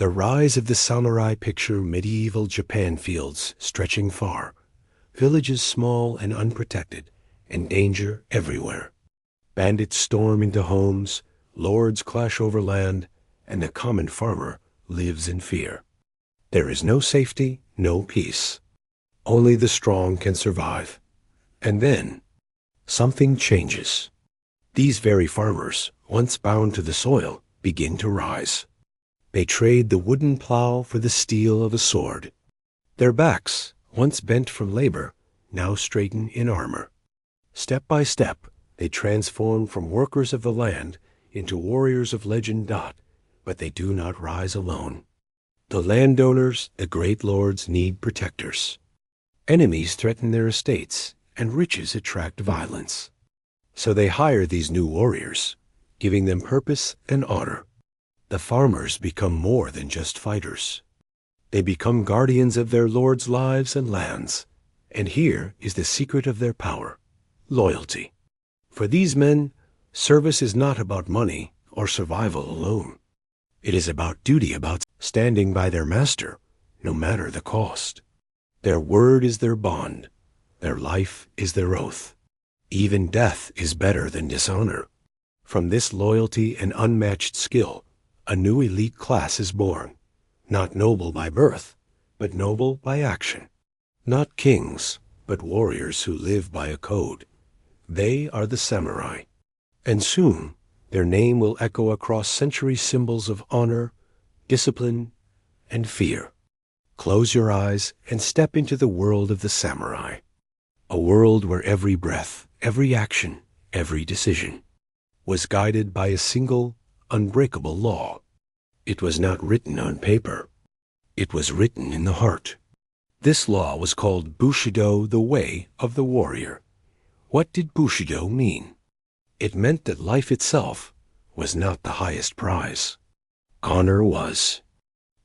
The rise of the samurai picture medieval Japan fields stretching far, villages small and unprotected, and danger everywhere. Bandits storm into homes, lords clash over land, and the common farmer lives in fear. There is no safety, no peace. Only the strong can survive. And then, something changes. These very farmers, once bound to the soil, begin to rise. They trade the wooden plow for the steel of a sword. Their backs, once bent from labor, now straighten in armor. Step by step, they transform from workers of the land into warriors of legend. But they do not rise alone. The landowners, the great lords, need protectors. Enemies threaten their estates, and riches attract violence. So they hire these new warriors, giving them purpose and honor. The farmers become more than just fighters. They become guardians of their lords' lives and lands. And here is the secret of their power: loyalty. For these men, service is not about money or survival alone. It is about duty, about standing by their master, no matter the cost. Their word is their bond. Their life is their oath. Even death is better than dishonor. From this loyalty and unmatched skill, a new elite class is born, not noble by birth, but noble by action. Not kings, but warriors who live by a code. They are the samurai. And soon, their name will echo across century symbols of honor, discipline, and fear. Close your eyes and step into the world of the samurai. A world where every breath, every action, every decision was guided by a single, unbreakable law. It was not written on paper. It was written in the heart. This law was called Bushido, the way of the warrior. What did Bushido mean? It meant that life itself was not the highest prize. Honor was.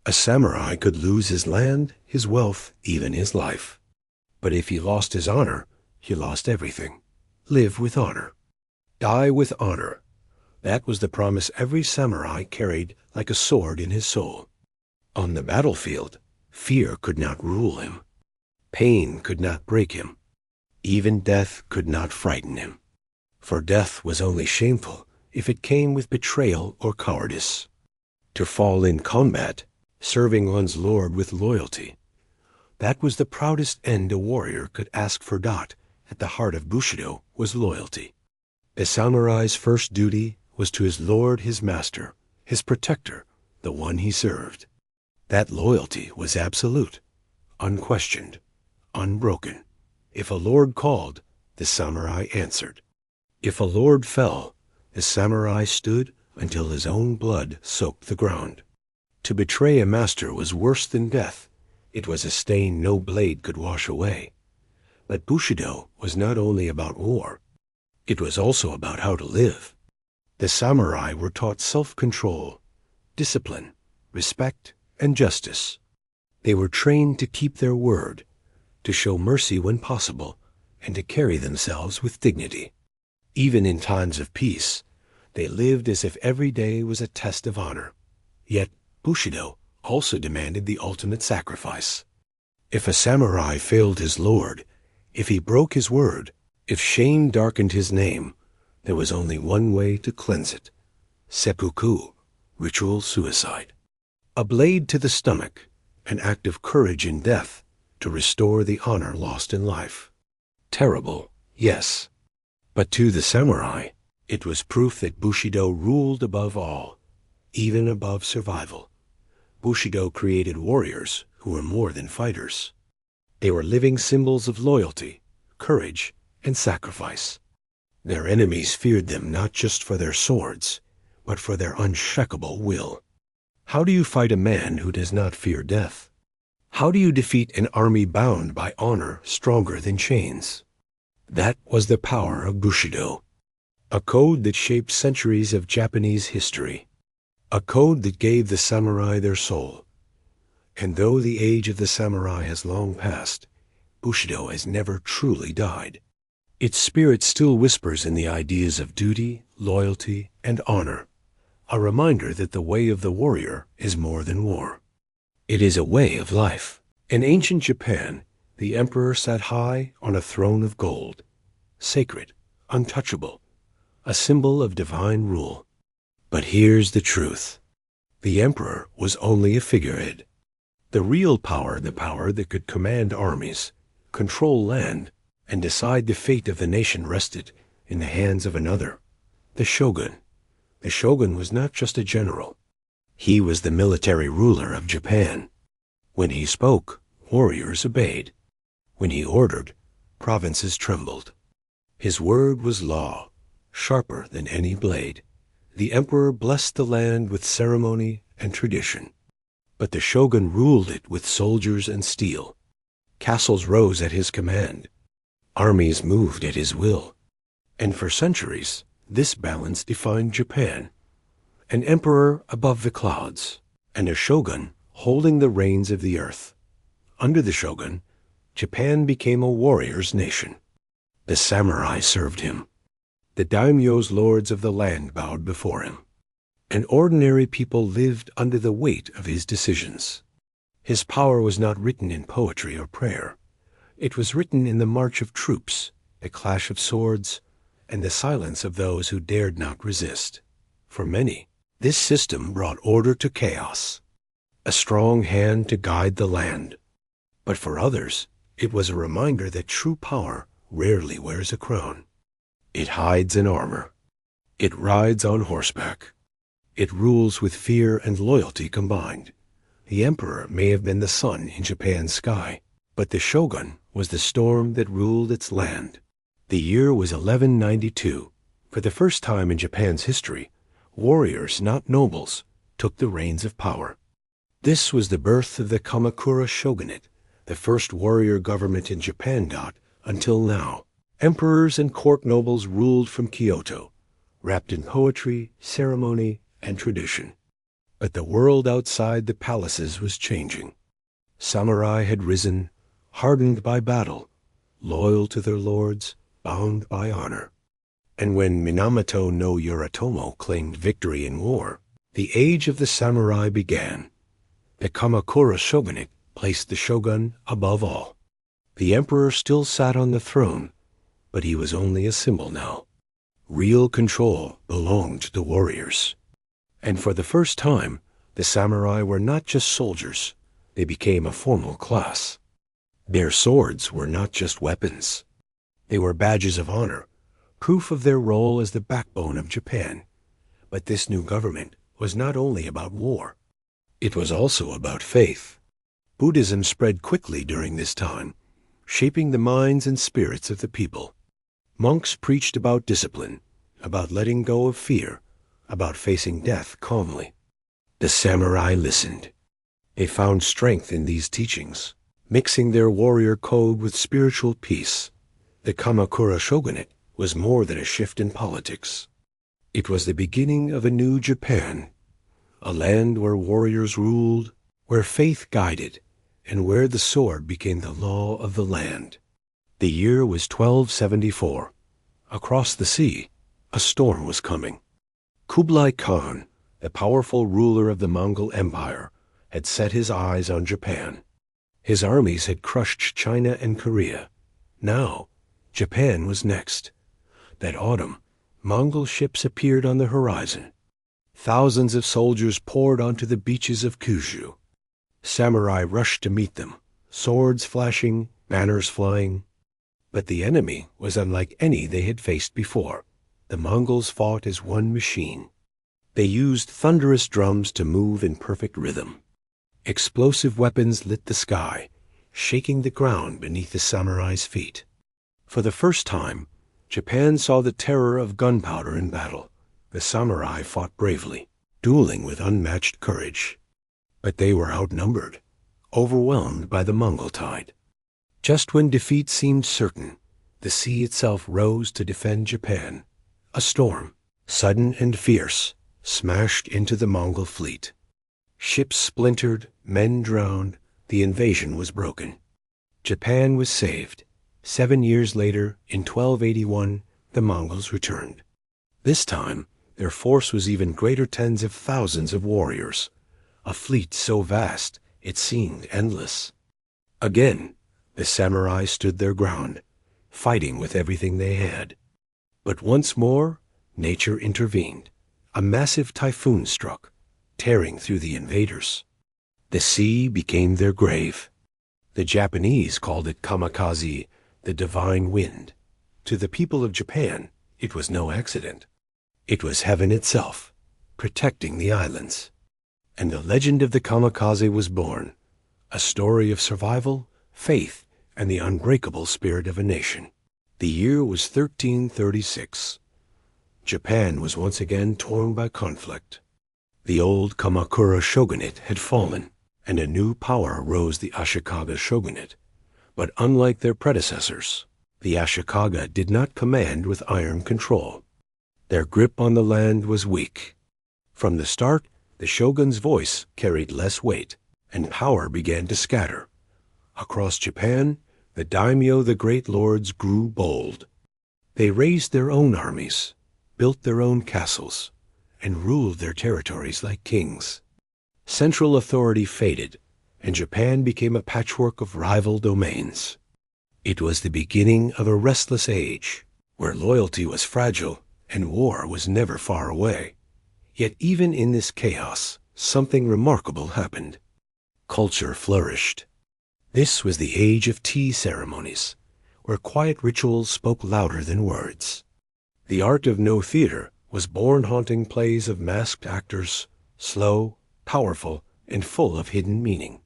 A samurai could lose his land, his wealth, even his life. But if he lost his honor, he lost everything. Live with honor. Die with honor. That was the promise every samurai carried like a sword in his soul. On the battlefield, fear could not rule him. Pain could not break him. Even death could not frighten him. For death was only shameful if it came with betrayal or cowardice. To fall in combat, serving one's lord with loyalty, that was the proudest end a warrior could ask for. At the heart of Bushido was loyalty. The samurai's first duty was to his lord, his master, his protector, the one he served. That loyalty was absolute, unquestioned, unbroken. If a lord called, the samurai answered. If a lord fell, the samurai stood until his own blood soaked the ground. To betray a master was worse than death. It was a stain no blade could wash away. But Bushido was not only about war. It was also about how to live. The samurai were taught self-control, discipline, respect, and justice. They were trained to keep their word, to show mercy when possible, and to carry themselves with dignity. Even in times of peace, they lived as if every day was a test of honor. Yet Bushido also demanded the ultimate sacrifice. If a samurai failed his lord, if he broke his word, if shame darkened his name, there was only one way to cleanse it: seppuku, ritual suicide. A blade to the stomach, an act of courage in death to restore the honor lost in life. Terrible, yes. But to the samurai, it was proof that Bushido ruled above all, even above survival. Bushido created warriors who were more than fighters. They were living symbols of loyalty, courage, and sacrifice. Their enemies feared them not just for their swords, but for their unshakable will. How do you fight a man who does not fear death? How do you defeat an army bound by honor stronger than chains? That was the power of Bushido, a code that shaped centuries of Japanese history, a code that gave the samurai their soul. And though the age of the samurai has long passed, Bushido has never truly died. Its spirit still whispers in the ideas of duty, loyalty, and honor, a reminder that the way of the warrior is more than war. It is a way of life. In ancient Japan, the emperor sat high on a throne of gold, sacred, untouchable, a symbol of divine rule. But here's the truth. The emperor was only a figurehead. The real power, the power that could command armies, control land, and decide the fate of the nation, rested in the hands of another, the shogun. The shogun was not just a general. He was the military ruler of Japan. When he spoke, warriors obeyed. When he ordered, provinces trembled. His word was law, sharper than any blade. The emperor blessed the land with ceremony and tradition. But the shogun ruled it with soldiers and steel. Castles rose at his command. Armies moved at his will. And for centuries, this balance defined Japan. An emperor above the clouds, and a shogun holding the reins of the earth. Under the shogun, Japan became a warrior's nation. The samurai served him. The daimyos, lords of the land, bowed before him. And ordinary people lived under the weight of his decisions. His power was not written in poetry or prayer. It was written in the march of troops, the clash of swords, and the silence of those who dared not resist. For many, this system brought order to chaos, a strong hand to guide the land. But for others, it was a reminder that true power rarely wears a crown. It hides in armor. It rides on horseback. It rules with fear and loyalty combined. The emperor may have been the sun in Japan's sky, but the shogun was the storm that ruled its land. The year was 1192. For the first time in Japan's history, warriors, not nobles, took the reins of power. This was the birth of the Kamakura Shogunate, the first warrior government in Japan. Until now, emperors and court nobles ruled from Kyoto, wrapped in poetry, ceremony, and tradition. But the world outside the palaces was changing. Samurai had risen, hardened by battle, loyal to their lords, bound by honor. And when Minamoto no Yoritomo claimed victory in war, the age of the samurai began. The Kamakura Shogunate placed the shogun above all. The emperor still sat on the throne, but he was only a symbol now. Real control belonged to warriors. And for the first time, the samurai were not just soldiers. They became a formal class. Their swords were not just weapons. They were badges of honor, proof of their role as the backbone of Japan. But this new government was not only about war. It was also about faith. Buddhism spread quickly during this time, shaping the minds and spirits of the people. Monks preached about discipline, about letting go of fear, about facing death calmly. The samurai listened. They found strength in these teachings, mixing their warrior code with spiritual peace. The Kamakura Shogunate was more than a shift in politics. It was the beginning of a new Japan, a land where warriors ruled, where faith guided, and where the sword became the law of the land. The year was 1274. Across the sea, a storm was coming. Kublai Khan, the powerful ruler of the Mongol Empire, had set his eyes on Japan. His armies had crushed China and Korea. Now, Japan was next. That autumn, Mongol ships appeared on the horizon. Thousands of soldiers poured onto the beaches of Kyushu. Samurai rushed to meet them, swords flashing, banners flying. But the enemy was unlike any they had faced before. The Mongols fought as one machine. They used thunderous drums to move in perfect rhythm. Explosive weapons lit the sky, shaking the ground beneath the samurai's feet. For the first time, Japan saw the terror of gunpowder in battle. The samurai fought bravely, dueling with unmatched courage. But they were outnumbered, overwhelmed by the Mongol tide. Just when defeat seemed certain, the sea itself rose to defend Japan. A storm, sudden and fierce, smashed into the Mongol fleet. Ships splintered, men drowned, the invasion was broken. Japan was saved. 7 years later, in 1281, the Mongols returned. This time, Their force was even greater, tens of thousands of warriors, a fleet so vast it seemed endless. Again, the samurai stood their ground, fighting with everything they had. But once more, nature intervened. A massive typhoon struck, tearing through the invaders. The sea became their grave. The Japanese called it kamikaze, the divine wind. To the people of Japan, it was no accident. It was heaven itself, protecting the islands. And the legend of the kamikaze was born, a story of survival, faith, and the unbreakable spirit of a nation. The year was 1336. Japan was once again torn by conflict. The old Kamakura Shogunate had fallen, and a new power rose, the Ashikaga Shogunate. But unlike their predecessors, the Ashikaga did not command with iron control. Their grip on the land was weak. From the start, the shogun's voice carried less weight, and power began to scatter. Across Japan, the daimyo, the great lords, grew bold. They raised their own armies, built their own castles, and ruled their territories like kings. Central authority faded, and Japan became a patchwork of rival domains. It was the beginning of a restless age, where loyalty was fragile and war was never far away. Yet even in this chaos, something remarkable happened. Culture flourished. This was the age of tea ceremonies, where quiet rituals spoke louder than words. The art of no theater was born, haunting plays of masked actors, slow, powerful, and full of hidden meaning.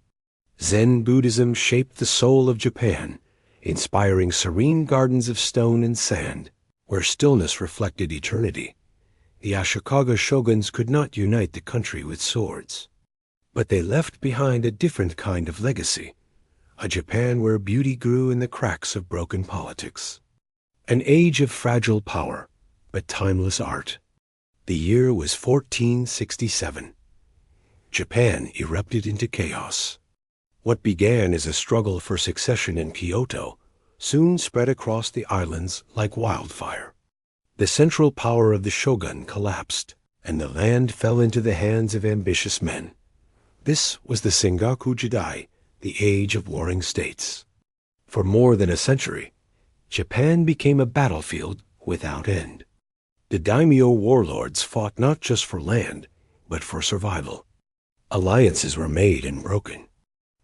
Zen Buddhism shaped the soul of Japan, inspiring serene gardens of stone and sand, where stillness reflected eternity. The Ashikaga shoguns could not unite the country with swords, but they left behind a different kind of legacy, a Japan where beauty grew in the cracks of broken politics. An age of fragile power, but timeless art. The year was 1467. Japan erupted into chaos. What began as a struggle for succession in Kyoto soon spread across the islands like wildfire. The central power of the shogun collapsed, and the land fell into the hands of ambitious men. This was the Sengoku Jidai, the age of warring states. For more than a century, Japan became a battlefield without end. The daimyo warlords fought not just for land, but for survival. Alliances were made and broken.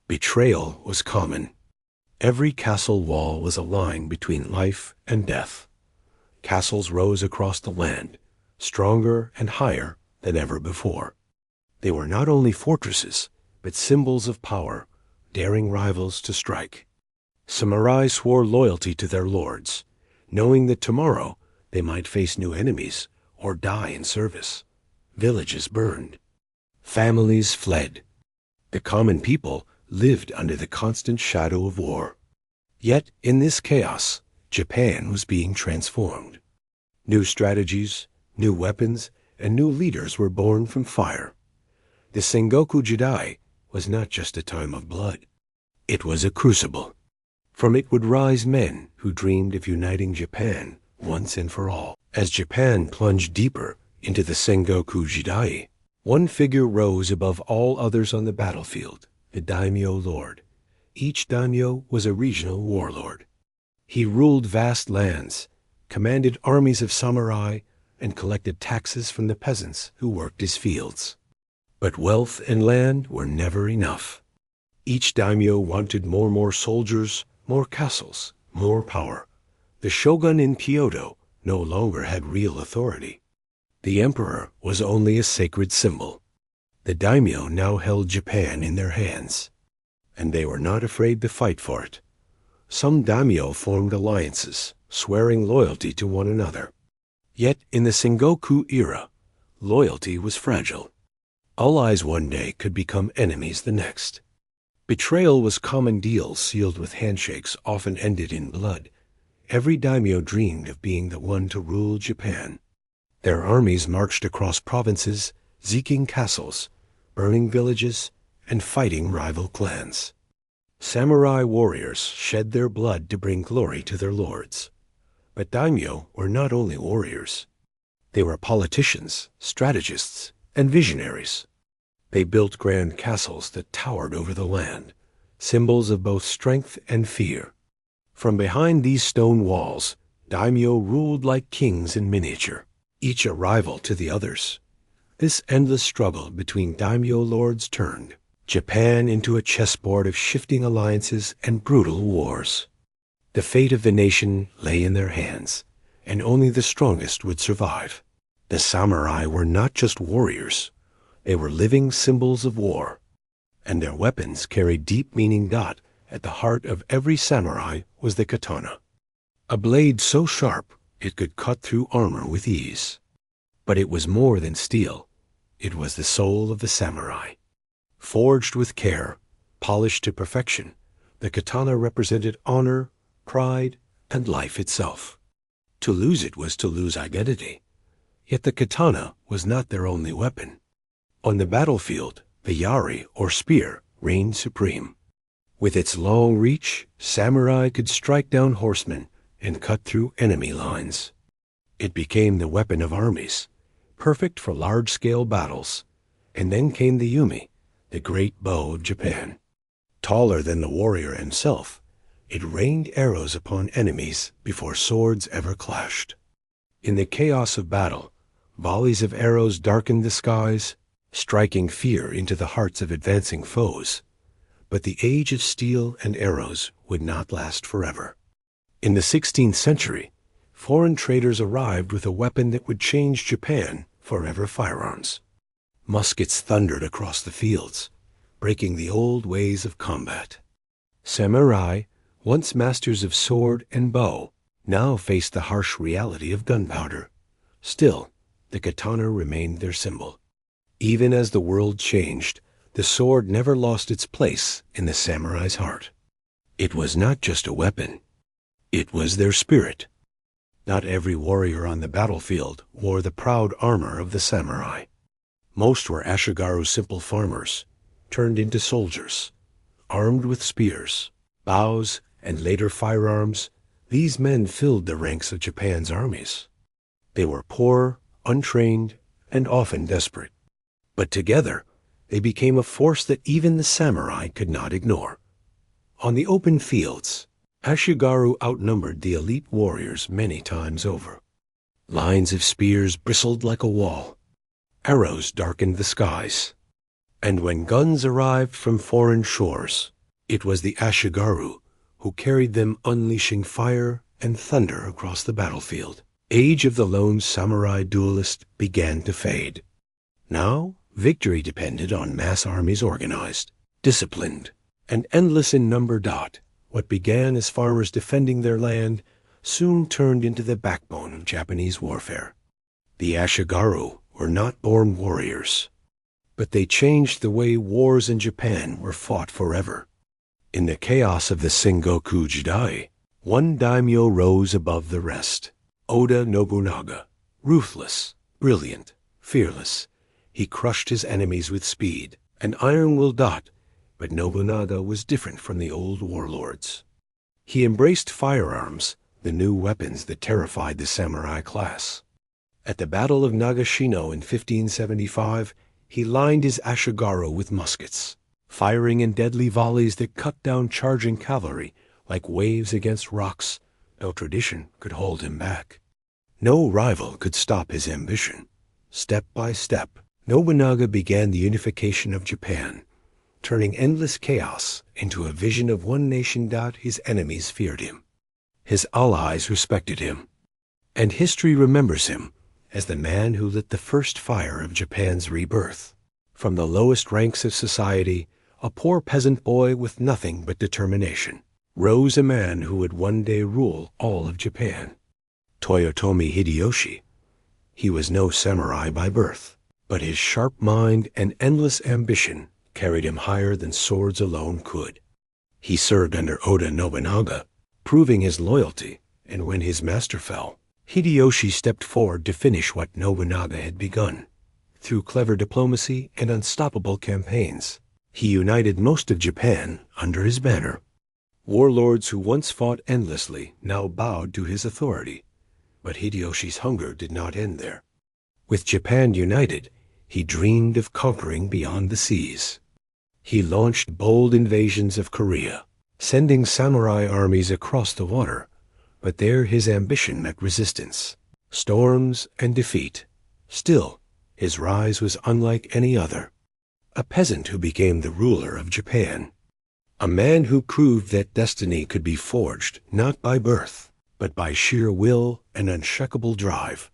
Betrayal was common. Every castle wall was a line between life and death. Castles rose across the land, stronger and higher than ever before. They were not only fortresses, but symbols of power, daring rivals to strike. Samurai swore loyalty to their lords, knowing that tomorrow they might face new enemies or die in service. Villages burned. Families fled. The common people lived under the constant shadow of war. Yet in this chaos, Japan was being transformed. New strategies, new weapons, and new leaders were born from fire. The Sengoku Jidai was not just a time of blood. It was a crucible. From it would rise men who dreamed of uniting Japan once and for all. As Japan plunged deeper into the Sengoku Jidai, one figure rose above all others on the battlefield, the daimyo lord. Each daimyo was a regional warlord. He ruled vast lands, commanded armies of samurai, and collected taxes from the peasants who worked his fields. But wealth and land were never enough. Each daimyo wanted more soldiers, more castles, more power. The shogun in Kyoto no longer had real authority. The emperor was only a sacred symbol. The daimyo now held Japan in their hands, and they were not afraid to fight for it. Some daimyo formed alliances, swearing loyalty to one another. Yet in the Sengoku era, loyalty was fragile. Allies one day could become enemies the next. Betrayal was common. Deals sealed with handshakes often ended in blood. Every daimyo dreamed of being the one to rule Japan. Their armies marched across provinces, seeking castles, burning villages, and fighting rival clans. Samurai warriors shed their blood to bring glory to their lords. But daimyo were not only warriors. They were politicians, strategists, and visionaries. They built grand castles that towered over the land, symbols of both strength and fear. From behind these stone walls, daimyo ruled like kings in miniature, each a rival to the others. This endless struggle between daimyo lords turned Japan into a chessboard of shifting alliances and brutal wars. The fate of the nation lay in their hands, and only the strongest would survive. The samurai were not just warriors. They were living symbols of war, and their weapons carried deep meaning. At the heart of every samurai was the katana, a blade so sharp it could cut through armor with ease. But it was more than steel. It was the soul of the samurai. Forged with care, polished to perfection, the katana represented honor, pride, and life itself. To lose it was to lose identity. Yet the katana was not their only weapon. On the battlefield, the yari, or spear, reigned supreme. With its long reach, samurai could strike down horsemen and cut through enemy lines. It became the weapon of armies, perfect for large-scale battles. And then came the yumi, the great bow of Japan. Taller than the warrior himself, it rained arrows upon enemies before swords ever clashed. In the chaos of battle, volleys of arrows darkened the skies, striking fear into the hearts of advancing foes. But the age of steel and arrows would not last forever. In the 16th century, foreign traders arrived with a weapon that would change Japan forever: firearms. Muskets thundered across the fields, breaking the old ways of combat. Samurai, once masters of sword and bow, now faced the harsh reality of gunpowder. Still, the katana remained their symbol. Even as the world changed, the sword never lost its place in the samurai's heart. It was not just a weapon. It was their spirit. Not every warrior on the battlefield wore the proud armor of the samurai. Most were Ashigaru simple farmers, turned into soldiers. Armed with spears, bows, and later firearms, these men filled the ranks of Japan's armies. They were poor, untrained, and often desperate. But together, they became a force that even the samurai could not ignore. On the open fields, Ashigaru outnumbered the elite warriors many times over. Lines of spears bristled like a wall. Arrows darkened the skies. And when guns arrived from foreign shores, it was the Ashigaru who carried them, unleashing fire and thunder across the battlefield. Age of the lone samurai duelist began to fade. Now, victory depended on mass armies organized, disciplined, and endless in number. What began as farmers defending their land soon turned into the backbone of Japanese warfare. The Ashigaru were not born warriors, but they changed the way wars in Japan were fought forever. In the chaos of the Sengoku Jidai, one daimyo rose above the rest: Oda Nobunaga. Ruthless, brilliant, fearless, he crushed his enemies with speed, an iron-willed. But Nobunaga was different from the old warlords. He embraced firearms, the new weapons that terrified the samurai class. At the Battle of Nagashino in 1575, he lined his Ashigaru with muskets, firing in deadly volleys that cut down charging cavalry like waves against rocks. No tradition could hold him back. No rival could stop his ambition. Step by step, Nobunaga began the unification of Japan, turning endless chaos into a vision of one nation. His enemies feared him. His allies respected him. And history remembers him as the man who lit the first fire of Japan's rebirth. From the lowest ranks of society, a poor peasant boy with nothing but determination, rose a man who would one day rule all of Japan. Toyotomi Hideyoshi. He was no samurai by birth, but his sharp mind and endless ambition carried him higher than swords alone could. He served under Oda Nobunaga, proving his loyalty, and when his master fell, Hideyoshi stepped forward to finish what Nobunaga had begun. Through clever diplomacy and unstoppable campaigns, he united most of Japan under his banner. Warlords who once fought endlessly now bowed to his authority. But Hideyoshi's hunger did not end there. With Japan united, he dreamed of conquering beyond the seas. He launched bold invasions of Korea, sending samurai armies across the water, but there his ambition met resistance, storms, and defeat. Still, his rise was unlike any other. A peasant who became the ruler of Japan. A man who proved that destiny could be forged not by birth, but by sheer will and unshakable drive.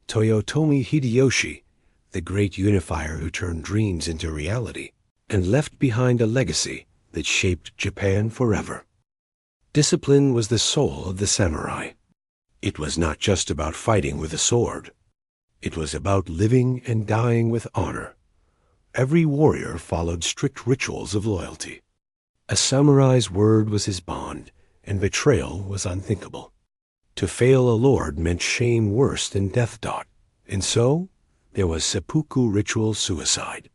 Toyotomi Hideyoshi, the great unifier who turned dreams into reality and left behind a legacy that shaped Japan forever. Discipline was the soul of the samurai. It was not just about fighting with a sword. It was about living and dying with honor. Every warrior followed strict rituals of loyalty. A samurai's word was his bond, and betrayal was unthinkable. To fail a lord meant shame worse than death dot, and so there was seppuku ritual suicide.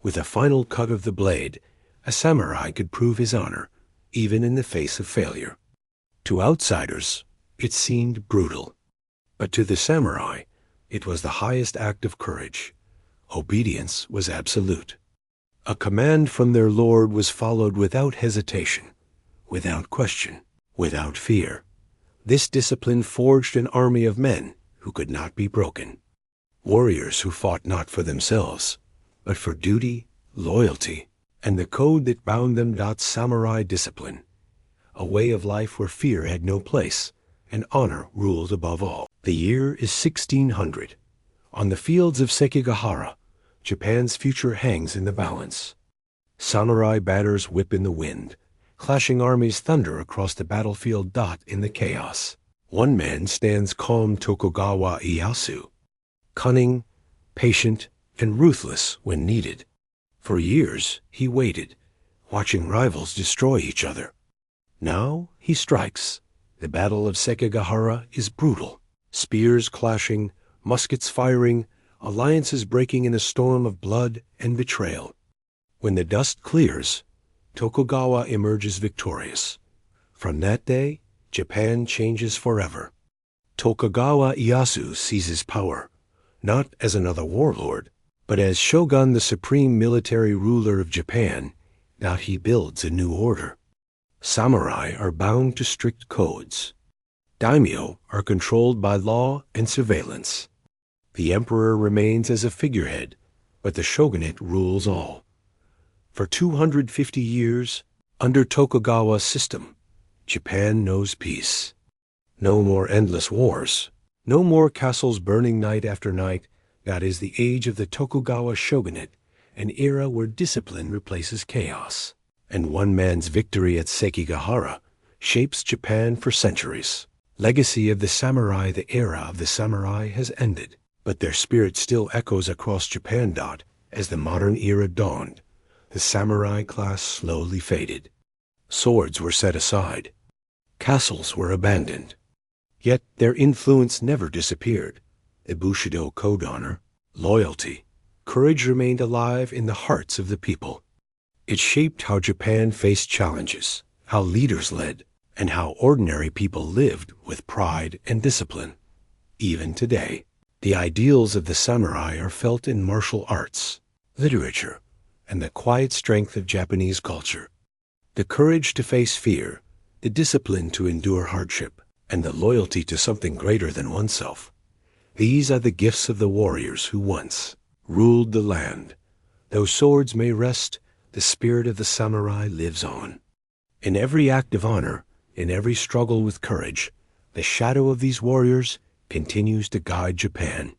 With a final cut of the blade, a samurai could prove his honor, even in the face of failure. To outsiders, it seemed brutal. But to the samurai, it was the highest act of courage. Obedience was absolute. A command from their lord was followed without hesitation, without question, without fear. This discipline forged an army of men who could not be broken. Warriors who fought not for themselves, but for duty, loyalty, and the code that bound them. Samurai discipline, a way of life where fear had no place, and honor ruled above all. The year is 1600. On the fields of Sekigahara, Japan's future hangs in the balance. Samurai banners whip in the wind. Clashing armies thunder across the battlefield. In the chaos, one man stands calm: Tokugawa Ieyasu. Cunning, patient, and ruthless when needed. For years he waited, watching rivals destroy each other. Now he strikes. The Battle of Sekigahara is brutal. Spears clashing, muskets firing, alliances breaking in a storm of blood and betrayal. When the dust clears, Tokugawa emerges victorious. From that day, Japan changes forever. Tokugawa Ieyasu seizes power, not as another warlord, but as shogun, the supreme military ruler of Japan. He builds a new order. Samurai are bound to strict codes. Daimyo are controlled by law and surveillance. The emperor remains as a figurehead, but the shogunate rules all. For 250 years, under Tokugawa's system, Japan knows peace. No more endless wars. No more castles burning night after night. That is the age of the Tokugawa Shogunate, an era where discipline replaces chaos. And one man's victory at Sekigahara shapes Japan for centuries. Legacy of the samurai. The era of the samurai has ended, but their spirit still echoes across Japan. As the modern era dawned, the samurai class slowly faded. Swords were set aside. Castles were abandoned. Yet their influence never disappeared. The Bushido code honor, loyalty, courage remained alive in the hearts of the people. It shaped how Japan faced challenges, how leaders led, and how ordinary people lived with pride and discipline. Even today, the ideals of the samurai are felt in martial arts, literature, and the quiet strength of Japanese culture. The courage to face fear, the discipline to endure hardship, and the loyalty to something greater than oneself. These are the gifts of the warriors who once ruled the land. Though swords may rest, the spirit of the samurai lives on. In every act of honor, in every struggle with courage, the shadow of these warriors continues to guide Japan.